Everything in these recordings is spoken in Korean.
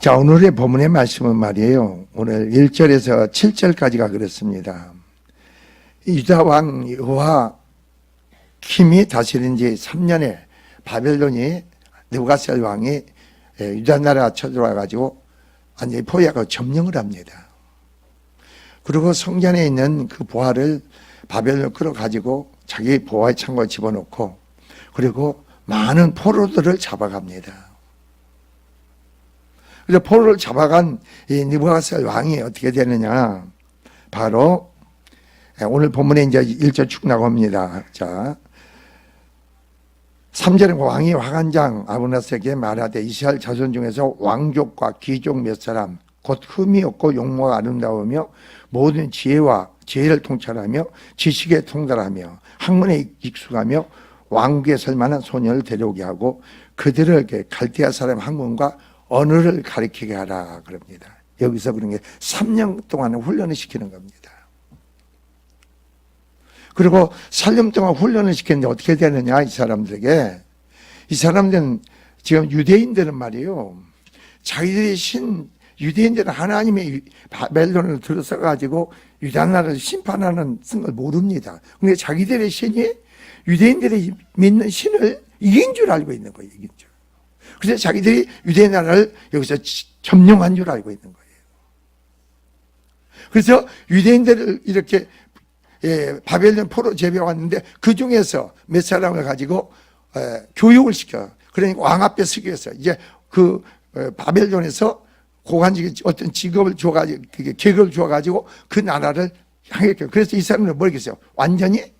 자, 오늘의 본문의 말씀은 말이에요. 오늘 1절에서 7절까지가 그렇습니다. 유다 왕 여호야김이 다스린 지 3년에 바벨론이 느부갓네살 왕이 유다 나라 쳐들어와 가지고 완전히 포위하고 점령을 합니다. 그리고 성전에 있는 그 보화를 바벨론 끌어가지고 자기 보화의 창고에 집어넣고 그리고 많은 포로들을 잡아갑니다. 그래서 포로를 잡아간 이 느부갓네살 왕이 어떻게 되느냐? 바로 오늘 본문에 이제 1절 쭉 나옵니다. 자, 3절에 왕이 화관장 아브나스에게 말하되 이스라엘 자손 중에서 왕족과 귀족 몇 사람 곧 흠이 없고 용모가 아름다우며 모든 지혜를 통찰하며 지식에 통달하며 학문에 익숙하며 왕국에 설 만한 소년을 데려오게 하고 그들에게 갈대아 사람 학문과 언어를 가르치게 하라 그럽니다. 여기서 그런 게 3년 동안 훈련을 시키는 겁니다. 그리고 3년 동안 훈련을 시켰는데 어떻게 되느냐, 이 사람들에게. 이 사람들은 지금 유대인들은 말이에요. 자기들이 유대인들은 하나님의 바벨론을 들어서가지고 유다나라를 심판하는 걸 모릅니다. 그러니까 자기들의 신이 유대인들이 믿는 신을 이긴 줄 알고 있는 거예요. 이긴 줄. 그래서 자기들이 유대 나라를 여기서 점령한 줄 알고 있는 거예요. 그래서 유대인들을 이렇게 바벨론 포로 제비해왔는데 그 중에서 몇 사람을 가지고 교육을 시켜. 그러니까 왕 앞에 서기 위해서 이제 그 바벨론에서 고관직의 어떤 직업을 줘가지고 계급을 줘가지고 그 나라를 향했고 그래서 이 사람들은 모르겠어요. 완전히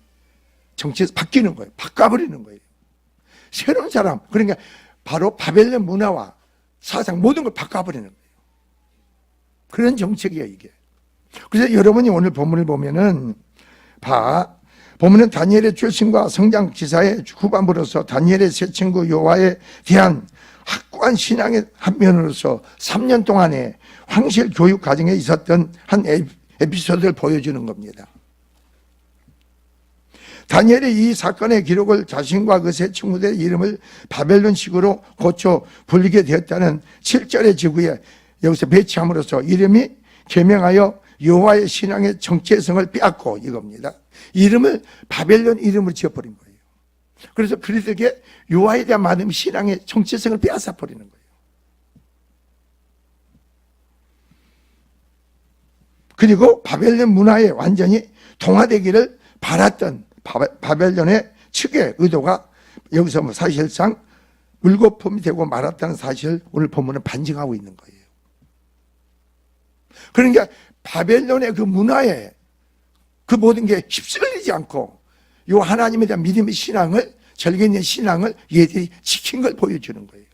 정치에서 바뀌는 거예요. 바꿔버리는 거예요. 새로운 사람. 그러니까 바로 바벨론 문화와 사상 모든 걸 바꿔버리는 거예요. 그런 정책이에요, 이게. 그래서 여러분이 오늘 본문을 보면은 본문은 다니엘의 출신과 성장 기사의 후반부로서 다니엘의 새 친구 여호와에 대한 확고한 신앙의 한 면으로서 3년 동안의 황실 교육 과정에 있었던 한 에피소드를 보여주는 겁니다. 다니엘이 이 사건의 기록을 자신과 그 세 친구들의 이름을 바벨론식으로 고쳐 불리게 되었다는 7절의 지구에 여기서 배치함으로써 이름이 개명하여 여호와의 신앙의 정체성을 빼앗고 이겁니다. 이름을 바벨론 이름으로 지어버린 거예요. 그래서 그들에게 여호와에 대한 많은 신앙의 정체성을 빼앗아 버리는 거예요. 그리고 바벨론 문화에 완전히 동화되기를 바랐던 바벨론의 측의 의도가 여기서 사실상 물거품이 되고 말았다는 사실을 오늘 본문은 반증하고 있는 거예요. 그러니까 바벨론의 그 문화에 그 모든 게 휩쓸리지 않고 요 하나님에 대한 믿음의 신앙을 절개 있는 신앙을 얘들이 지킨 걸 보여주는 거예요.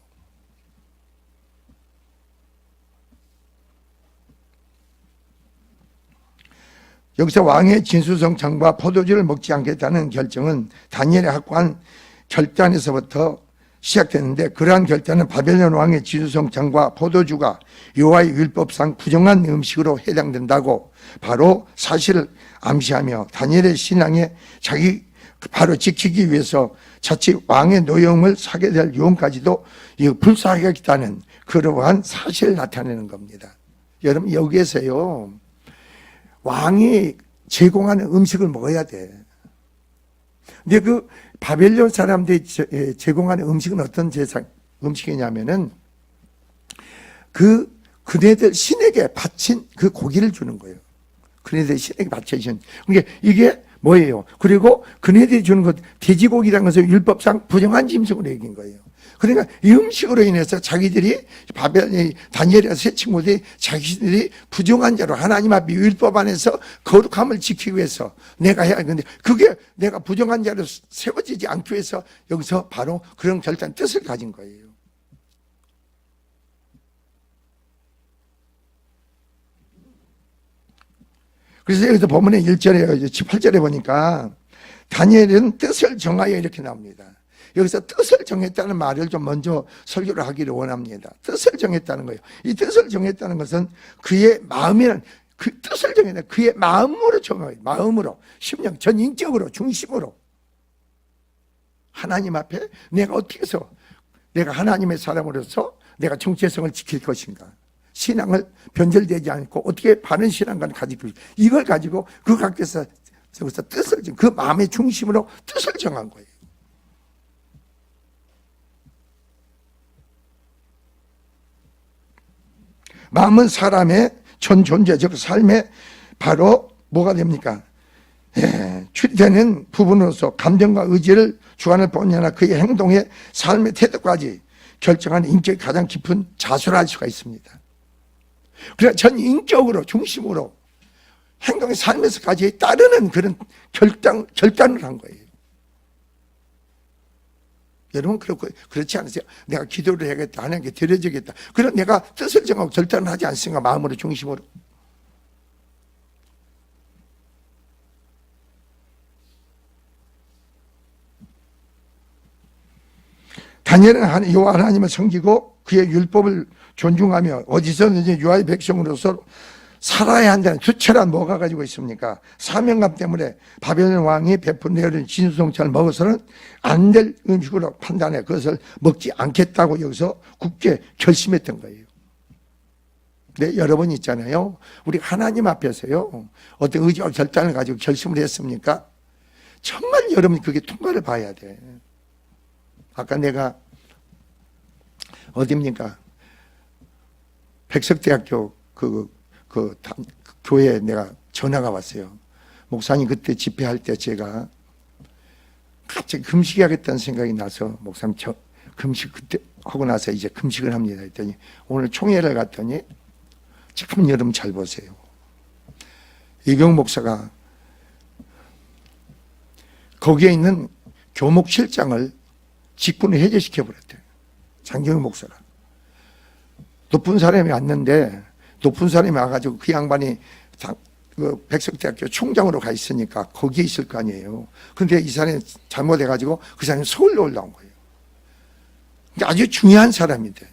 여기서 왕의 진수성찬과 포도주를 먹지 않겠다는 결정은 다니엘의 확고한 결단에서부터 시작됐는데 그러한 결단은 바벨론 왕의 진수성찬과 포도주가 여호와의 율법상 부정한 음식으로 해당된다고 바로 사실을 암시하며 다니엘의 신앙에 자기 바로 지키기 위해서 자칫 왕의 노여움을 사게 될 유언까지도 불사하겠다는 그러한 사실을 나타내는 겁니다. 여러분 여기에서요 왕이 제공하는 음식을 먹어야 돼. 근데 그 바벨론 사람들이 제공하는 음식은 어떤 음식이냐면은 그네들 신에게 바친 그 고기를 주는 거예요. 그네들 신에게 바쳐진. 그러니까 이게 뭐예요? 그리고 그네들이 주는 것 돼지고기라는 것은 율법상 부정한 짐승으로 여긴 거예요. 그러니까 이 음식으로 인해서 자기들이 다니엘의 세 친구들이 자기들이 부정한 자로 하나님 앞에 율법 안에서 거룩함을 지키기 위해서 내가 해야 하는데 그게 내가 부정한 자로 세워지지 않기 위해서 여기서 바로 그런 결단 뜻을 가진 거예요. 그래서 여기서 본문의 1절에 18절에 보니까 다니엘은 뜻을 정하여 이렇게 나옵니다. 여기서 뜻을 정했다는 말을 좀 먼저 설교를 하기를 원합니다. 뜻을 정했다는 거예요. 이 뜻을 정했다는 것은 그의 마음이란 그 뜻을 정했다. 그의 마음으로 정해요. 마음으로, 심령, 전인격으로, 중심으로 하나님 앞에 내가 어떻게 해서 내가 하나님의 사람으로서 내가 정체성을 지킬 것인가. 신앙을 변절되지 않고 어떻게 바른 신앙관을 가지고 이걸 가지고 그 각께서 저기서 뜻을 그 마음의 중심으로 뜻을 정한 거예요. 마음은 사람의 전 존재적 삶에 바로 뭐가 됩니까? 출되는 부분으로서 감정과 의지를 주관할 뿐 아니라 그의 행동에 삶의 태도까지 결정하는 인격이 가장 깊은 자수를 할 수가 있습니다. 그래서 전 인격으로 중심으로 행동의 삶에서까지 따르는 그런 결단을 한 거예요. 여러분 그렇지 않으세요? 내가 기도를 해야겠다, 하나님께 드려야겠다. 그런 내가 뜻을 정하고 결단을 하지 않습니까? 마음으로 중심으로. 다니엘은 여호와 하나님을 섬기고 그의 율법을 존중하며 어디서든지 유아의 백성으로서 살아야 한다는 투철한 뭐가 가지고 있습니까? 사명감 때문에 바벨론 왕이 베푼 내어준 진수성찬을 먹어서는 안 될 음식으로 판단해 그것을 먹지 않겠다고 여기서 굳게 결심했던 거예요. 네, 여러분 있잖아요. 우리 하나님 앞에서요. 어떤 의지와 결단을 가지고 결심을 했습니까? 정말 여러분이 그게 통과를 봐야 돼. 아까 내가 어디입니까? 백석대학교 그 교회에 내가 전화가 왔어요. 목사님 그때 집회할 때 제가 갑자기 금식하겠다는 생각이 나서 목사님 저 금식 그때 하고 나서 이제 금식을 합니다 했더니 오늘 총회를 갔더니 참 여러분 잘 보세요. 이경 목사가 거기에 있는 교목실장을 직분을 해제시켜 버렸대요. 장경희 목사가. 높은 사람이 왔는데 높은 사람이 와가지고 그 양반이 그 백석대학교 총장으로 가 있으니까 거기에 있을 거 아니에요. 근데 이 사람이 잘못해가지고 그 사람이 서울로 올라온 거예요. 그러니까 아주 중요한 사람인데.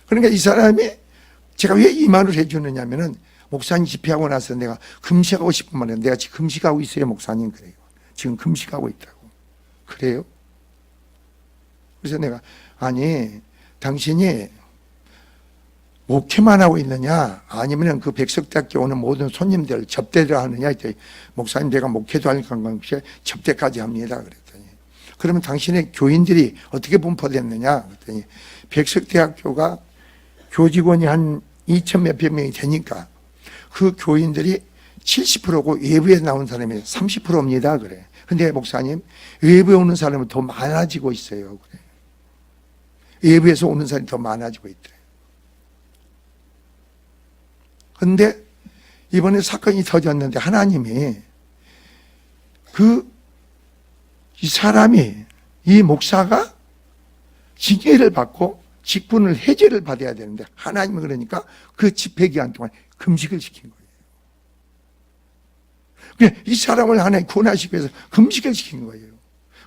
그러니까 이 사람이 제가 왜 이 말을 해주느냐면은 목사님 집회하고 나서 내가 금식하고 싶은 말이에요. 내가 지금 금식하고 있어요, 목사님. 그래요. 지금 금식하고 있다고. 그래요? 그래서 내가 아니 당신이 목회만 하고 있느냐 아니면 그 백석대학교 오는 모든 손님들 접대를 하느냐 했더니 목사님 내가 목회도 하니까 접대까지 합니다 그랬더니 그러면 당신의 교인들이 어떻게 분포됐느냐 그랬더니 백석대학교가 교직원이 한 2천 몇백 명이 되니까 그 교인들이 70%고 외부에 나온 사람이 30%입니다 그래. 근데 목사님 외부에 오는 사람은 더 많아지고 있어요 그래. 외부에서 오는 사람이 더 많아지고 있더래. 근데 이번에 사건이 터졌는데 하나님이 이 사람이 이 목사가 징계를 받고 직분을 해제를 받아야 되는데 하나님은 그러니까 그 집회 기간 동안 금식을 시킨 거예요. 이 사람을 하나님 구원하시기 위해서 금식을 시킨 거예요.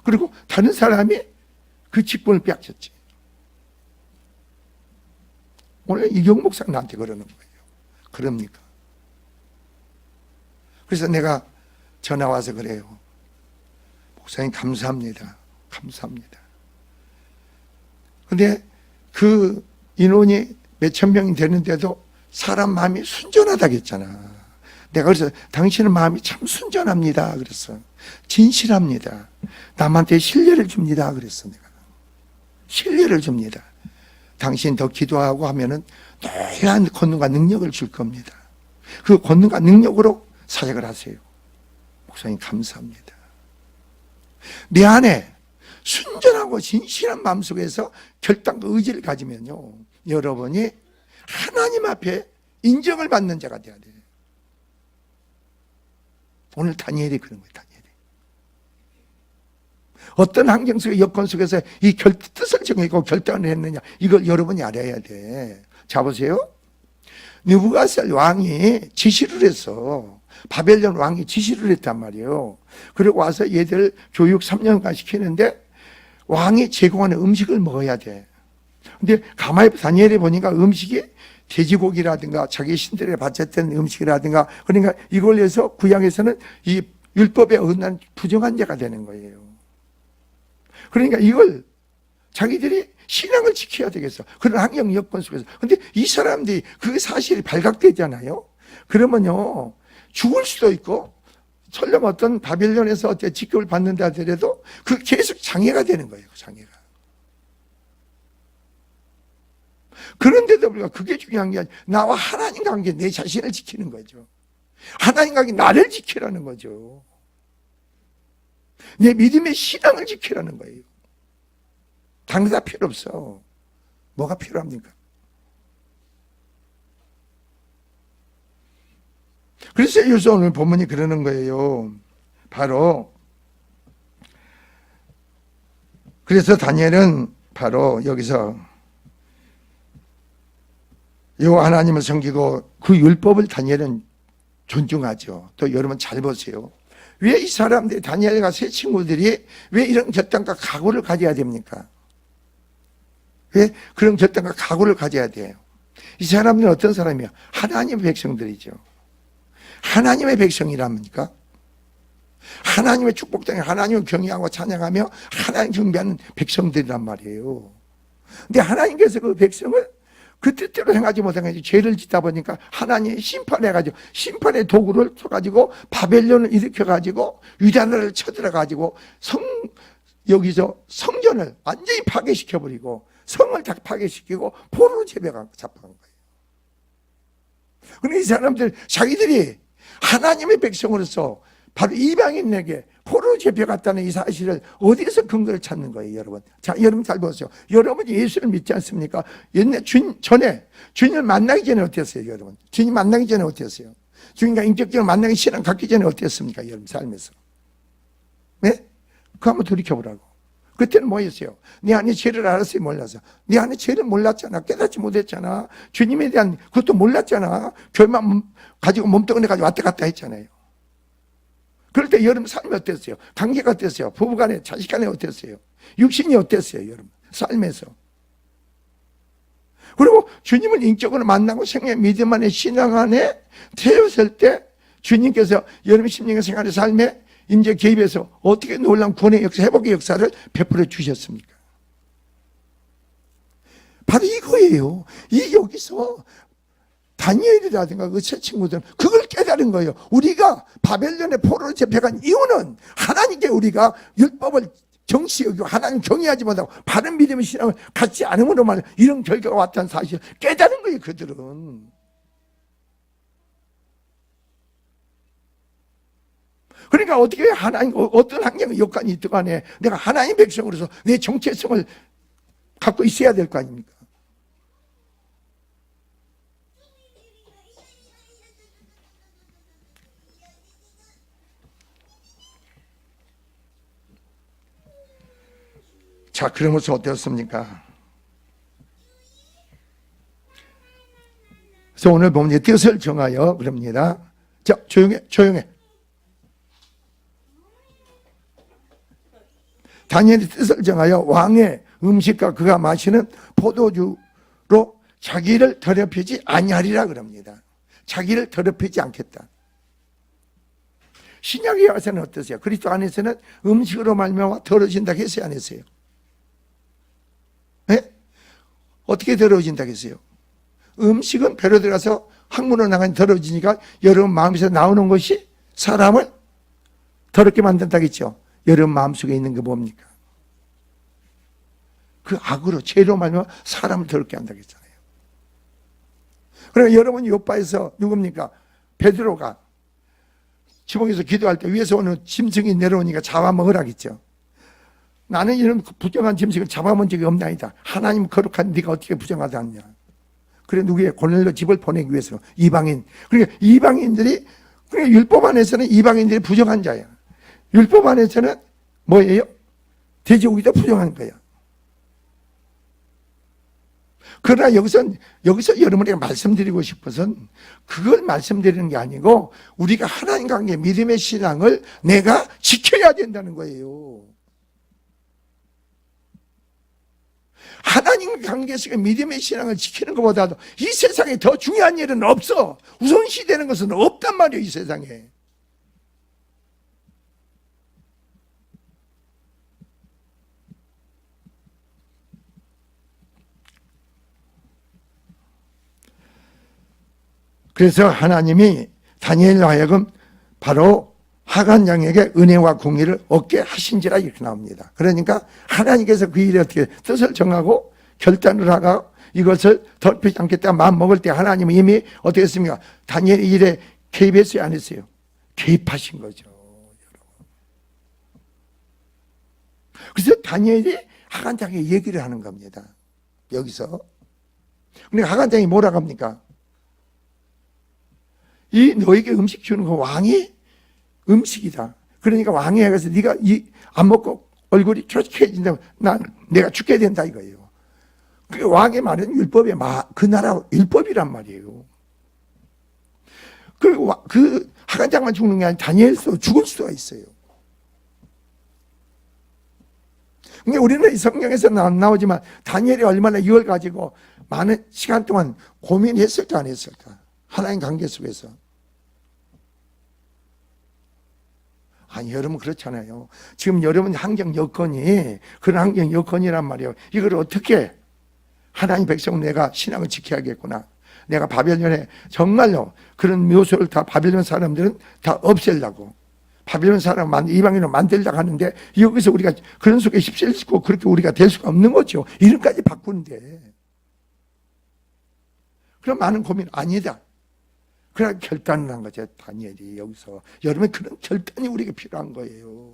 그리고 다른 사람이 그 직분을 빼앗겼지. 오늘 이경 목사가 나한테 그러는 거예요. 그럽니까? 그래서 내가 전화 와서 그래요. 목사님 감사합니다. 감사합니다. 근데 그 인원이 몇천 명이 되는데도 사람 마음이 순전하다고 했잖아. 내가 그래서 당신의 마음이 참 순전합니다. 그랬어. 진실합니다. 남한테 신뢰를 줍니다. 그랬어. 내가. 신뢰를 줍니다. 당신 더 기도하고 하면은 놀라운 권능과 능력을 줄 겁니다. 그 권능과 능력으로 사역을 하세요. 목사님 감사합니다. 내 안에 순전하고 진실한 마음속에서 결단과 의지를 가지면요 여러분이 하나님 앞에 인정을 받는 자가 돼야 돼요. 오늘 다니엘이 그런 거예요. 다니엘이 어떤 환경 속에 여건 속에서 이 뜻을 정하고 결단을 했느냐 이걸 여러분이 알아야 돼. 자 보세요. 느부갓네살 왕이 지시를 해서 바벨론 왕이 지시를 했단 말이에요. 그리고 와서 얘들 교육 3년간 시키는데 왕이 제공하는 음식을 먹어야 돼. 근데 가만히 다니엘이 보니까 음식이 돼지고기라든가 자기 신들에 바쳤던 음식이라든가 그러니까 이걸 위해서 구약에서는 이 율법에 어긋난 부정한 자가 되는 거예요. 그러니까 이걸 자기들이 신앙을 지켜야 되겠어. 그런 환경 여건 속에서. 근데 이 사람들이 그 사실이 발각되잖아요. 그러면요, 죽을 수도 있고, 설령 어떤 바벨론에서 어떤 직급을 받는다 하더라도 그 계속 장애가 되는 거예요. 장애가. 그런데도 불구하고 그게 중요한 게 아니라 나와 하나님 관계, 내 자신을 지키는 거죠. 하나님 관계, 나를 지키라는 거죠. 내 믿음의 신앙을 지키라는 거예요. 다른 거 다 필요 없어. 뭐가 필요합니까? 그래서 요새 오늘 본문이 그러는 거예요. 바로 그래서 다니엘은 바로 여기서 여호와 하나님을 섬기고 그 율법을 다니엘은 존중하죠. 또 여러분 잘 보세요. 왜 이 사람들이, 다니엘과 세 친구들이 왜 이런 결단과 각오를 가져야 됩니까? 왜 그런 결단과 각오를 가져야 돼요? 이 사람들은 어떤 사람이야? 하나님의 백성들이죠. 하나님의 백성이랍니까? 하나님의 축복당에 하나님을 경외하고 찬양하며 하나님 경배하는 백성들이란 말이에요. 근데 하나님께서 그 백성을 그 뜻대로 행하지 못해가지고 죄를 짓다 보니까 하나님이 심판해가지고 심판의 도구를 써가지고 바벨론을 일으켜가지고 유다나를 쳐들어가지고 여기서 성전을 완전히 파괴시켜버리고 성을 다 파괴시키고 포로로 잡아간 거예요. 그런데 이 사람들 자기들이 하나님의 백성으로서 바로 이방인에게 포로로 잡혀갔다는 이 사실을 어디에서 근거를 찾는 거예요, 여러분? 자, 여러분 잘 보세요. 여러분이 예수를 믿지 않습니까? 옛날 전에 주님을 만나기 전에 어땠어요, 여러분? 주님 만나기 전에 어땠어요? 주님과 인격적으로 만나기 신앙 갖기 전에 어땠습니까, 여러분 삶에서? 네? 그거 한번 돌이켜보라고. 그때는 뭐였어요? 네 안에 죄를 알았어요, 몰라서? 네 안에 죄를 몰랐잖아. 깨닫지 못했잖아. 주님에 대한 그것도 몰랐잖아. 교회만 가지고 몸뚱아리 가지고 왔다 갔다 했잖아요. 그럴 때 여러분 삶이 어땠어요? 관계가 어땠어요? 부부간에, 자식간에 어땠어요? 육신이 어땠어요, 여러분? 삶에서. 그리고 주님을 인격으로 만나고 생애 믿음 안에 신앙 안에 태웠을 때 주님께서 여러분 심령의 생활의 삶에 임재 개입해서 어떻게 놀라운 구원의 역사, 회복의 역사를 베풀어 주셨습니까? 바로 이거예요. 여기서 다니엘이라든가 그 세 친구들은 그걸 깨달은 거예요. 우리가 바벨론의 포로로 잡혀간 이유는 하나님께 우리가 율법을 정시 여기고 하나님 경외하지 못하고 바른 믿음의 신앙을 갖지 않음으로만 이런 결과가 왔다는 사실을 깨달은 거예요, 그들은. 그러니까 어떻게 하나님, 어떤 환경, 여건이 있든 간에 내가 하나님 백성으로서 내 정체성을 갖고 있어야 될 거 아닙니까? 자, 그러면서 어땠습니까? 그래서 오늘 보면 뜻을 정하여 그럽니다. 자, 조용해. 다니엘이 뜻을 정하여 왕의 음식과 그가 마시는 포도주로 자기를 더럽히지 아니하리라 그럽니다. 자기를 더럽히지 않겠다. 신약에 와서는 어떠세요? 그리스도 안에서는 음식으로 말미암아 더러워진다고 했어요, 안 했어요? 네? 어떻게 더러워진다고 했어요? 음식은 배로 들어가서 항문으로 나가니 더러워지니까 여러분 마음에서 나오는 것이 사람을 더럽게 만든다고 했죠. 여러분 마음속에 있는 게 뭡니까? 그 악으로, 죄로 말미암아 사람을 더럽게 한다고 했잖아요. 그러면 여러분이 요바에서 누굽니까? 베드로가 지붕에서 기도할 때 위에서 오는 짐승이 내려오니까 잡아먹으라겠죠. 나는 이런 부정한 짐승을 잡아먹은 적이 없나이다. 하나님 거룩한 네가 어떻게 부정하지 않냐. 그래 누구의 고넬료 집을 보내기 위해서 이방인. 그러니까 이방인들이, 그러니까 율법 안에서는 이방인들이 부정한 자야. 율법 안에서는 뭐예요? 돼지고기도 부정한 거야. 그러나 여기서 여러분에게 말씀드리고 싶어서는 그걸 말씀드리는 게 아니고 우리가 하나님 관계, 믿음의 신앙을 내가 지켜야 된다는 거예요. 하나님 관계 속에 믿음의 신앙을 지키는 것보다도 이 세상에 더 중요한 일은 없어. 우선시되는 것은 없단 말이에요, 이 세상에. 그래서 하나님이 다니엘로 하여금 바로 하간 장에게 은혜와 공의를 얻게 하신지라 이렇게 나옵니다. 그러니까 하나님께서 그 일에 어떻게 뜻을 정하고 결단을 하고 이것을 덮이지 않겠다 마음 먹을 때 하나님은 이미 어떻게 했습니까? 다니엘 일에 개입했어요, 안 했어요? 개입하신 거죠. 그래서 다니엘이 하간장에 얘기를 하는 겁니다. 여기서. 근데 하간장이 뭐라고 합니까? 이 너에게 음식 주는 거 왕이 음식이다. 그러니까 왕이 해서 네가 이 안 먹고 얼굴이 초췌해진다고 내가 죽게 된다 이거예요. 그 왕의 말은 율법의 그 나라 율법이란 말이에요. 그리고 그 하간장만 죽는 게 아니라 다니엘도 죽을 수가 있어요. 그러니까 우리는 이 성경에서 안 나오지만 다니엘이 얼마나 이걸 가지고 많은 시간 동안 고민했을까 안 했을까? 하나님 관계 속에서. 아니 여러분 그렇잖아요. 지금 여러분 환경 여건이 그런 환경 여건이란 말이에요. 이걸 어떻게 하나님 백성 내가 신앙을 지켜야겠구나. 내가 바벨론에 정말로 그런 묘소를 다 바벨론 사람들은 다 없애려고 바벨론 사람 이방인으로 만들려고 하는데 여기서 우리가 그런 속에 휩쓸리고 그렇게 우리가 될 수가 없는 거죠. 이름까지 바꾸는데 그런 많은 고민 아니다. 그래 결단을 한 거죠. 다니엘이 여기서. 여러분 그런 결단이 우리에게 필요한 거예요.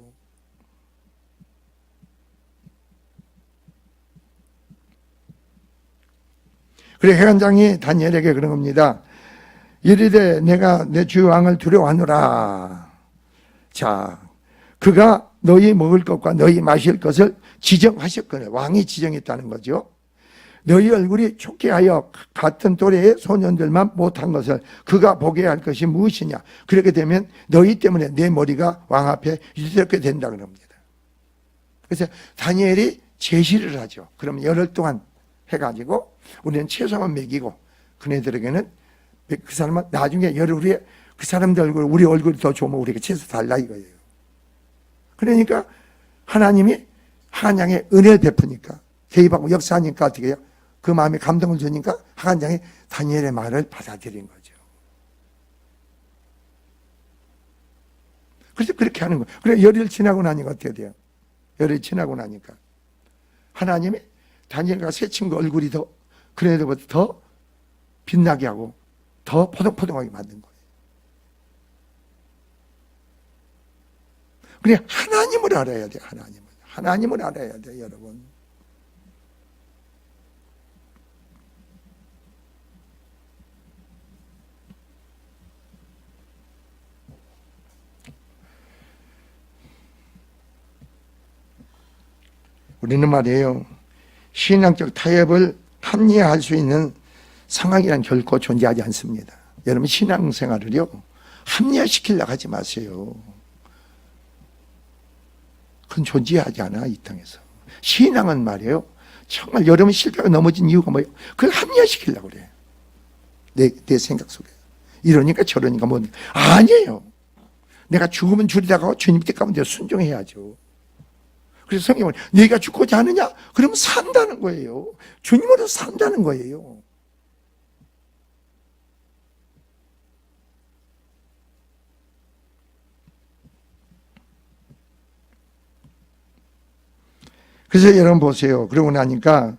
그래 해관장이 다니엘에게 그런 겁니다. 이르되 내가 내 주 왕을 두려워하노라. 자, 그가 너희 먹을 것과 너희 마실 것을 지정하셨거든요. 왕이 지정했다는 거죠. 너희 얼굴이 촉개하여 같은 또래의 소년들만 못한 것을 그가 보게 할 것이 무엇이냐. 그렇게 되면 너희 때문에 내 머리가 왕 앞에 유스럽게 된다는 겁니다. 그래서 다니엘이 제시를 하죠. 그러면 열흘 동안 해가지고 우리는 채소만 먹이고 그네들에게는 그 사람은 나중에 열흘 후에 그 사람들 얼굴 우리 얼굴이 더 좋으면 우리가 채소 달라 이거예요. 그러니까 하나님이 하간장에 은혜를 베푸니까 개입하고 역사하니까 어떻게 해요? 그 마음에 감동을 주니까 하간장이 다니엘의 말을 받아들인 거죠. 그래서 그렇게 하는 거예요. 그래 열흘 지나고 나니까 어떻게 돼요? 열흘 지나고 나니까 하나님이 다니엘과 새 친구 얼굴이 더 그네들보다 더 빛나게 하고 더 포동포동하게 만든 거예요. 그래 하나님을 알아야 돼요. 하나님을 알아야 돼요. 여러분. 우리는 말이에요. 신앙적 타협을 합리화할 수 있는 상황이란 결코 존재하지 않습니다. 여러분 신앙생활을요. 합리화시키려고 하지 마세요. 그건 존재하지 않아 이 땅에서. 신앙은 말이에요. 정말 여러분 실패가 넘어진 이유가 뭐예요? 그걸 합리화시키려고 그래. 내 생각 속에. 이러니까 저러니까 뭐 아니에요. 내가 죽으면 줄이다가 주님 뜻가면 내가 순종해야죠. 그래서 성경은 네가 죽고자 하느냐? 그러면 산다는 거예요. 주님으로 산다는 거예요. 그래서 여러분 보세요. 그러고 나니까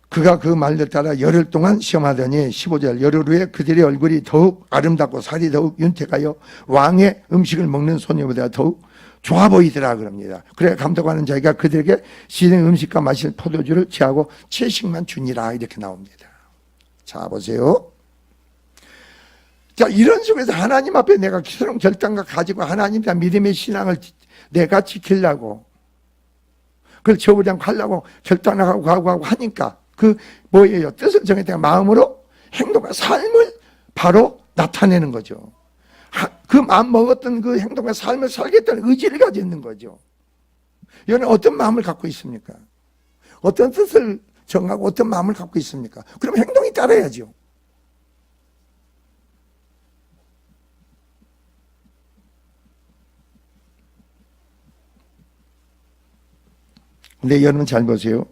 그가 그 말을 따라 열흘 동안 시험하더니 15절 열흘 후에 그들의 얼굴이 더욱 아름답고 살이 더욱 윤택하여 왕의 음식을 먹는 소녀보다 더욱 좋아 보이더라 그럽니다. 그래 감독하는 자기가 그들에게 시는 음식과 마실 포도주를 취하고 채식만 주니라 이렇게 나옵니다. 자 보세요. 자 이런 속에서 하나님 앞에 내가 새로운 결단과 가지고 하나님 다 믿음의 신앙을 내가 지키려고 그걸 저버리지 않고 하려고 결단하고 가고 하니까 그 뭐예요? 뜻을 정했다가 마음으로 행동과 삶을 바로 나타내는 거죠. 그 마음 먹었던 그 행동과 삶을 살겠다는 의지를 가지고 있는 거죠. 여러분 어떤 마음을 갖고 있습니까? 어떤 뜻을 정하고 어떤 마음을 갖고 있습니까? 그럼 행동이 따라야죠. 근데 여러분 잘 보세요.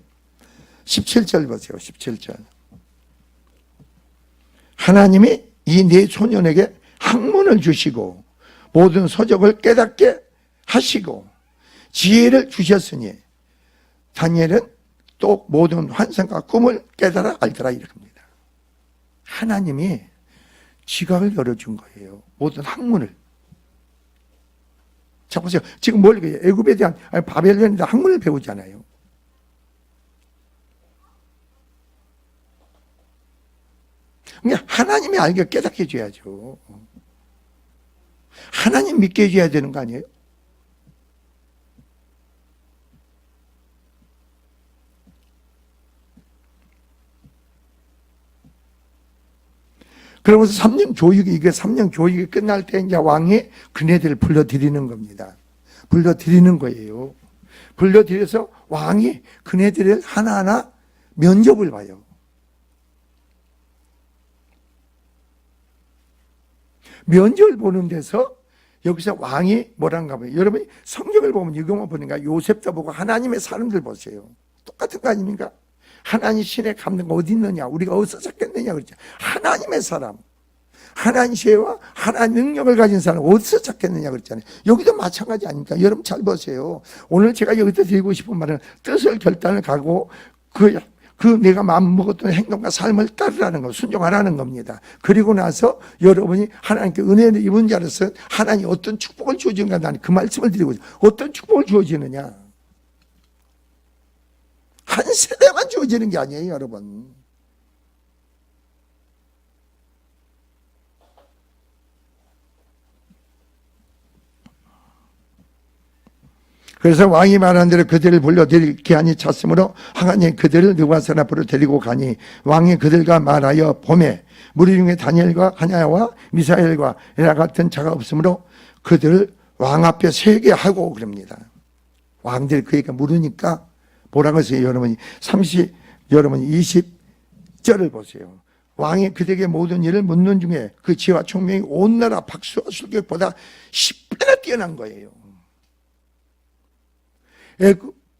17절 보세요. 17절. 하나님이 이 네 소년에게 학문을 주시고 모든 서적을 깨닫게 하시고 지혜를 주셨으니 다니엘은 또 모든 환상과 꿈을 깨달아 알더라 이렇게 합니다. 하나님이 지각을 열어준 거예요. 모든 학문을. 자 보세요. 지금 뭘 애굽에 대한 바벨론에 대한 학문을 배우잖아요. 그러니까 하나님이 알게 깨닫게 해줘야죠. 하나님 믿게 해줘야 되는 거 아니에요? 그러면서 3년 교육이, 이게 3년 교육이 끝날 때 이제 왕이 그네들을 불러들이는 겁니다. 불러들이는 거예요. 불러들여서 왕이 그네들을 하나하나 면접을 봐요. 면접을 보는 데서 여기서 왕이 뭐란가 봐요. 여러분이 성경을 보면 이것만 보니까 요셉도 보고 하나님의 사람들 보세요. 똑같은 거 아닙니까? 하나님 신의 감동가 어디 있느냐? 우리가 어디서 찾겠느냐? 그랬죠. 하나님의 사람. 하나님 지혜와 하나님 능력을 가진 사람 어디서 찾겠느냐 그랬잖아요. 여기도 마찬가지 아닙니까? 여러분 잘 보세요. 오늘 제가 여기서 드리고 싶은 말은 뜻을 결단을 가고 그 내가 마음먹었던 행동과 삶을 따르라는 거, 순종하라는 겁니다. 그리고 나서 여러분이 하나님께 은혜를 입은 자로서 하나님이 어떤 축복을 주어지는가 나는 그 말씀을 드리고 있어요. 어떤 축복을 주어지느냐? 한 세대만 주어지는 게 아니에요, 여러분. 그래서 왕이 말한 대로 그들을 불러들일 기한이 찼으므로 하나님이 그들을 느부갓네살 앞으로 데리고 가니 왕이 그들과 말하여 보매 무리 중에 다니엘과 하냐와 미사엘과 에라 같은 자가 없으므로 그들을 왕 앞에 세게 하고 그럽니다. 왕들이 그에게 물으니까 뭐라고 했어요? 여러분이 20절을 보세요. 왕이 그들에게 모든 일을 묻는 중에 그 지혜와 총명이 온 나라 박수와 술객보다 10배나 뛰어난 거예요.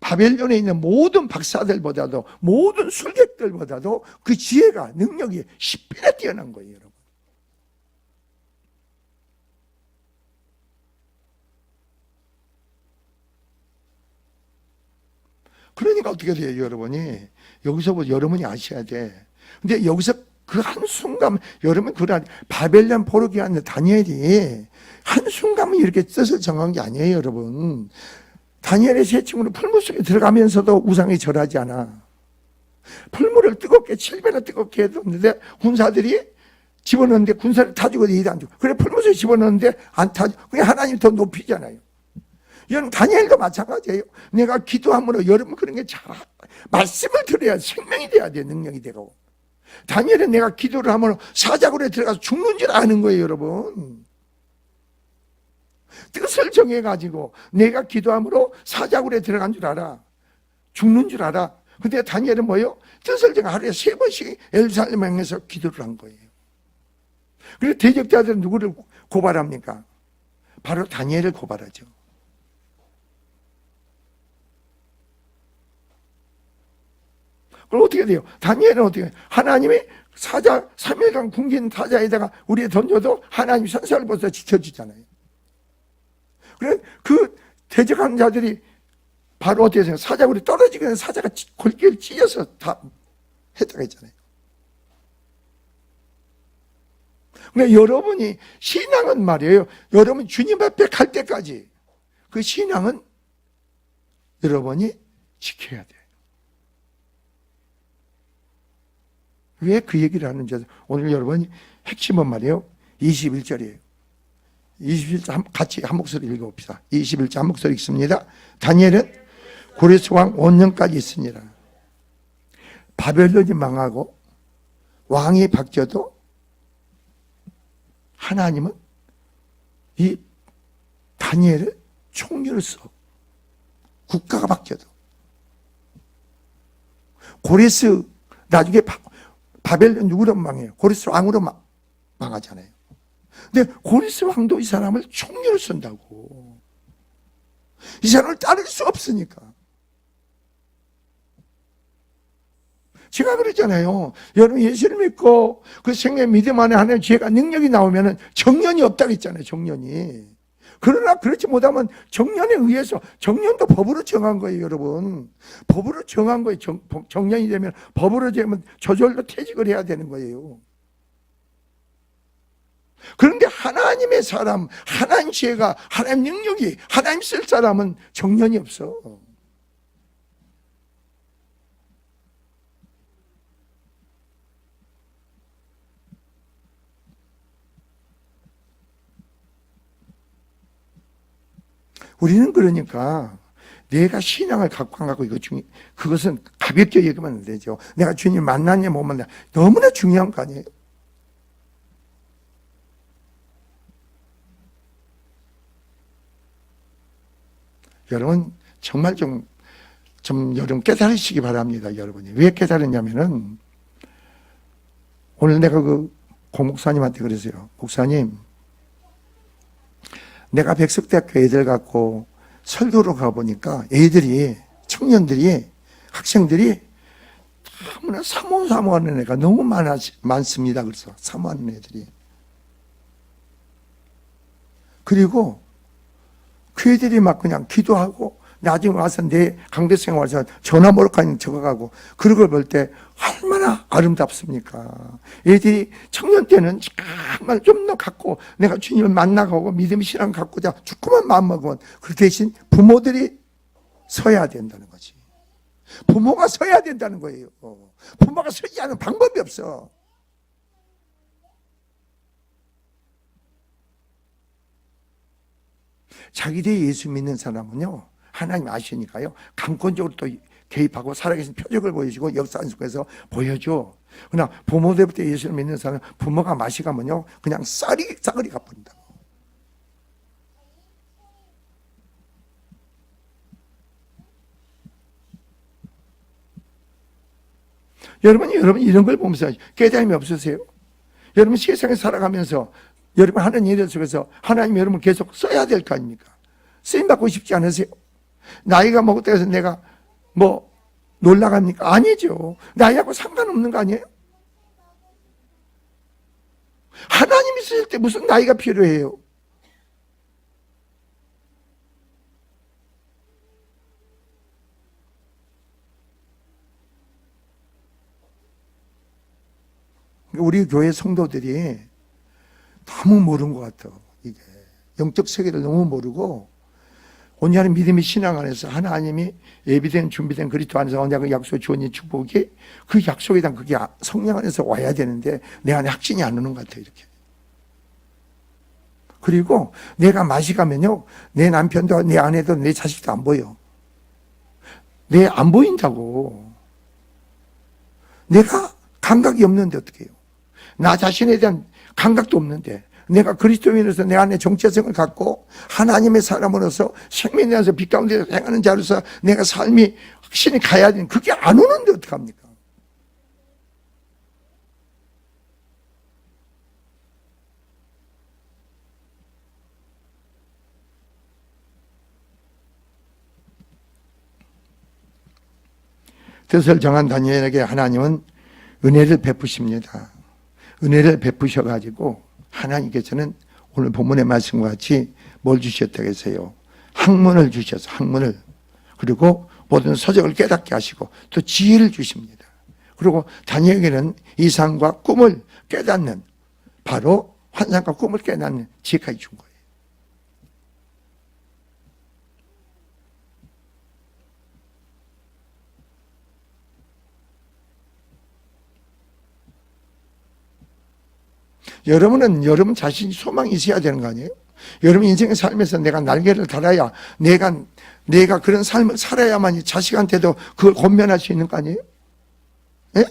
바벨론에 있는 모든 박사들보다도 모든 술객들보다도 그 지혜가 능력이 10배나 뛰어난 거예요, 여러분. 그러니까 어떻게 돼요, 여러분이? 여기서부터 여러분이 아셔야 돼. 근데 여기서 그 한순간, 여러분, 바벨론 포로기에 앉는 다니엘이 한순간은 이렇게 뜻을 정한 게 아니에요, 여러분. 다니엘의 세 친구는 풀무 속에 들어가면서도 우상에 절하지 않아. 풀무를 뜨겁게 7배나 뜨겁게 해뒀는데 군사들이 집어넣는데 군사를 타 죽어도 이도 안 죽어. 그래 풀무 속에 집어넣는데 안 타. 그게 하나님 더 높이잖아요. 여러분 다니엘도 마찬가지예요. 내가 기도함으로 여러분 그런 게 잘 말씀을 들어야 생명이 돼야 돼. 능력이 되고. 다니엘은 내가 기도를 하면 사자굴에 들어가서 죽는 줄 아는 거예요, 여러분. 뜻을 정해가지고 내가 기도함으로 사자굴에 들어간 줄 알아. 죽는 줄 알아. 근데 다니엘은 뭐예요? 뜻을 정해 하루에 3번씩 예루살렘 향해서 기도를 한 거예요. 그래서 대적자들은 누구를 고발합니까? 바로 다니엘을 고발하죠. 그럼 어떻게 돼요? 다니엘은 어떻게 해요? 하나님이 사자 3일간 굶긴 사자에다가 우리에 던져도 하나님 선사를 벌써 지켜주잖아요. 그래 그 대적하는 자들이 바로 어떻게 해요? 사자굴이 떨어지게 사자가 골기를 찢어서 다 했다고 했잖아요. 근데 여러분이 신앙은 말이에요. 여러분 주님 앞에 갈 때까지 그 신앙은 여러분이 지켜야 돼요. 왜 그 얘기를 하는지 오늘 여러분이 핵심은 말이에요. 21절이에요. 21절 같이 한 목소리 읽어봅시다. 21절 한 목소리 읽습니다. 다니엘은 고레스 왕 5년까지 있으니라. 바벨론이 망하고 왕이 바뀌어도 하나님은 이 다니엘을 총리를 써. 국가가 바뀌어도. 고레스 나중에 바벨론 누구로 망해요? 고레스 왕으로 망하잖아요. 근데 고레스 왕도 이 사람을 총리로 쓴다고. 이 사람을 따를 수 없으니까. 제가 그랬잖아요. 여러분 예수를 믿고 그 생명 믿음 안에 하나님 죄가 능력이 나오면은 정년이 없다고 했잖아요. 정년이. 그러나 그렇지 못하면 정년에 의해서, 정년도 법으로 정한 거예요, 여러분. 법으로 정한 거예요. 정년이 되면, 법으로 되면 저절로 퇴직을 해야 되는 거예요. 그런데 하나님의 사람, 하나님 지혜가, 하나님 능력이, 하나님 쓸 사람은 정년이 없어. 우리는 그러니까 내가 신앙을 갖고 안 갖고 이거 그것은 가볍게 얘기하면 안 되죠. 내가 주님 만났냐 못 만났냐 너무나 중요한 거 아니에요. 여러분 정말 좀 여러분 깨달으시기 바랍니다. 여러분이 왜 깨달았냐면은 오늘 내가 그 고목사님한테 그랬어요. 목사님, 내가 백석대학교 애들 갖고 설교로 가보니까 애들이, 청년들이, 학생들이 너무나 사모하는 애가 너무 많습니다. 그래서 사모하는 애들이. 그리고 그 애들이 막 그냥 기도하고 나중에 와서 내 강대생에 와서 전화 몰카니 적어가고 그런 걸 볼 때 얼마나 아름답습니까? 애들이 청년 때는 정말 좀 더 갖고 내가 주님을 만나고 믿음의 신앙 갖고자 조금만 마음먹으면 그 대신 부모들이 서야 된다는 거지. 부모가 서야 된다는 거예요. 부모가 서지 않은 방법이 없어. 자기들이 예수 믿는 사람은요, 하나님 아시니까요, 강권적으로 또 개입하고 살아계신 표적을 보여주고 역사 속에서 보여줘. 그러나 부모들부터 예수를 믿는 사람은 부모가 마시가면요, 그냥 싸그리 갚는다. 여러분 이런 걸 보면서 깨달음이 없으세요? 여러분 세상에 살아가면서 여러분 하는 일 속에서 하나님 여러분 계속 써야 될 거 아닙니까? 쓰임받고 싶지 않으세요? 나이가 먹었다고 해서 내가 뭐 놀라갑니까? 아니죠. 나이하고 상관없는 거 아니에요? 하나님이 쓰실 때 무슨 나이가 필요해요? 우리 교회 성도들이 너무 모르는 것 같아. 이게 영적 세계를 너무 모르고 온전한 믿음의 신앙 안에서 하나님이 예비된 준비된 그리스도 안에서 언약의 약속을 주어진 축복이 그 약속에 대한 그게 성령 안에서 와야 되는데 내 안에 확신이 안 오는 것 같아요. 이렇게. 그리고 내가 맛이 가면요, 내 남편도 내 아내도 내 자식도 안 보여. 안 보인다고. 내가 감각이 없는데 어떻게 해요? 나 자신에 대한 감각도 없는데 내가 그리스도인으로서 내 안에 정체성을 갖고 하나님의 사람으로서 생명에 대해서 빛 가운데 행하는 자로서 내가 삶이 확신이 가야 되는 그게 안 오는데 어떡합니까? 뜻을 정한 다니엘에게 하나님은 은혜를 베푸십니다. 은혜를 베푸셔가지고 하나님께서는 오늘 본문의 말씀과 같이 뭘 주셨다고 했어요? 학문을 주셔서 학문을, 그리고 모든 서적을 깨닫게 하시고 또 지혜를 주십니다. 그리고 다니엘에게는 이상과 꿈을 깨닫는, 바로 환상과 꿈을 깨닫는 지혜까지 준 거예요. 여러분은 여러분 자신이 소망이 있어야 되는 거 아니에요? 여러분 인생의 삶에서 내가 날개를 달아야 내가 그런 삶을 살아야만 자식한테도 그걸 권면할 수 있는 거 아니에요? 예?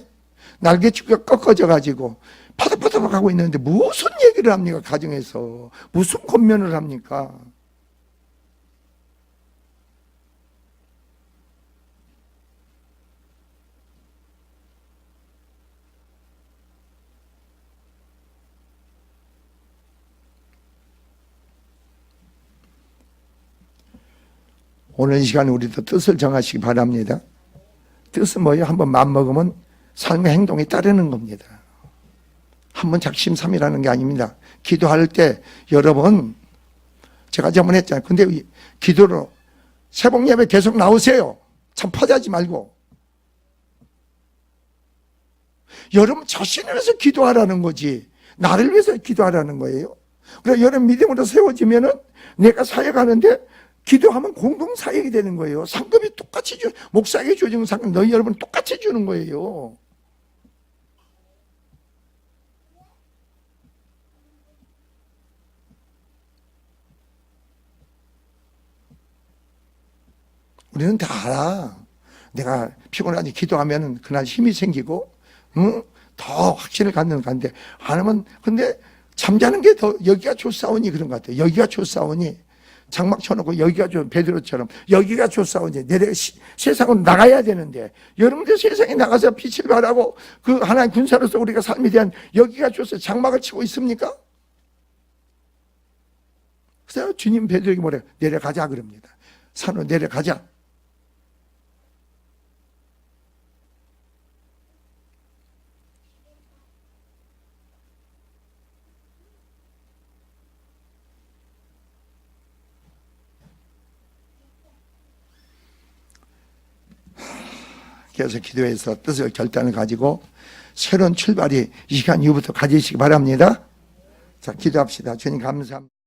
날개치가 꺾어져 가지고 파닥파닥 하고 있는데 무슨 얘기를 합니까? 가정에서 무슨 권면을 합니까? 오늘 이 시간에 우리도 뜻을 정하시기 바랍니다. 뜻은 뭐예요? 한번 마음먹으면 삶의 행동에 따르는 겁니다. 한번 작심삼일하는 게 아닙니다. 기도할 때 여러분, 제가 저번에 했잖아요. 근데 기도로 새벽 예배 계속 나오세요. 참 퍼지하지 말고. 여러분 자신을 위해서 기도하라는 거지, 나를 위해서 기도하라는 거예요. 그래서 여러분 믿음으로 세워지면은 내가 사역하는데 기도하면 공동 사역이 되는 거예요. 상급이 똑같이 목사에게 주어진 상급 너희 여러분 똑같이 주는 거예요. 우리는 다 알아. 내가 피곤하니 기도하면 그날 힘이 생기고, 응? 더 확신을 갖는 건데, 안 하면, 근데 잠자는 게 더, 여기가 좋사오니 그런 것 같아요. 여기가 좋사오니, 장막 쳐놓고 여기가 베드로처럼, 여기가 좋사오니, 내가 세상으로 나가야 되는데, 여러분들 세상에 나가서 빛을 발하고, 그 하나의 군사로서 우리가 삶에 대한 여기가 좋사, 장막을 치고 있습니까? 그래서 주님 베드로에게 뭐래요? 내려가자 그럽니다. 산으로 내려가자. 그래서 기도해서 뜻을 결단을 가지고 새로운 출발이 이 시간 이후부터 가지시기 바랍니다. 자, 기도합시다. 주님 감사합니다.